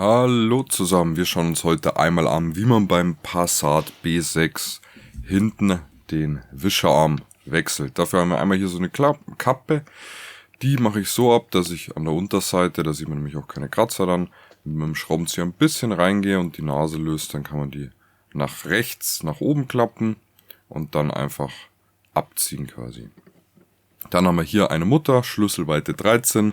Hallo zusammen, wir schauen uns heute einmal an, wie man beim Passat B6 hinten den Wischerarm wechselt. Dafür haben wir einmal hier so eine Kappe, die mache ich so ab, dass ich an der Unterseite, da sieht man nämlich auch keine Kratzer dann, mit dem Schraubenzieher ein bisschen reingehe und die Nase löst, dann kann man die nach rechts, nach oben klappen und dann einfach abziehen quasi. Dann haben wir hier eine Mutter, Schlüsselweite 13.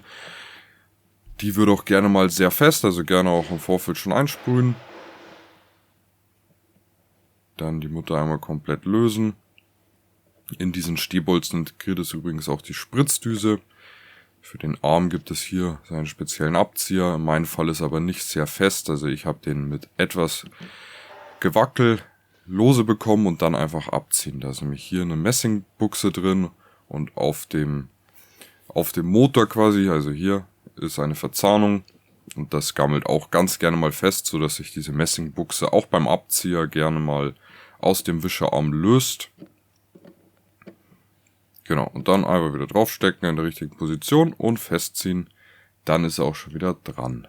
Die würde auch gerne mal sehr fest, also gerne auch im Vorfeld schon einsprühen. Dann die Mutter einmal komplett lösen. In diesen Stehbolzen integriert ist übrigens auch die Spritzdüse. Für den Arm gibt es hier seinen speziellen Abzieher. In meinem Fall ist aber nicht sehr fest, also ich habe den mit etwas Gewackel lose bekommen und dann einfach abziehen. Da ist nämlich hier eine Messingbuchse drin und auf dem Motor quasi, also hier, ist eine Verzahnung und das gammelt auch ganz gerne mal fest, so dass sich diese Messingbuchse auch beim Abzieher gerne mal aus dem Wischerarm löst. Genau, und dann einfach wieder draufstecken in der richtigen Position und festziehen, dann ist er auch schon wieder dran.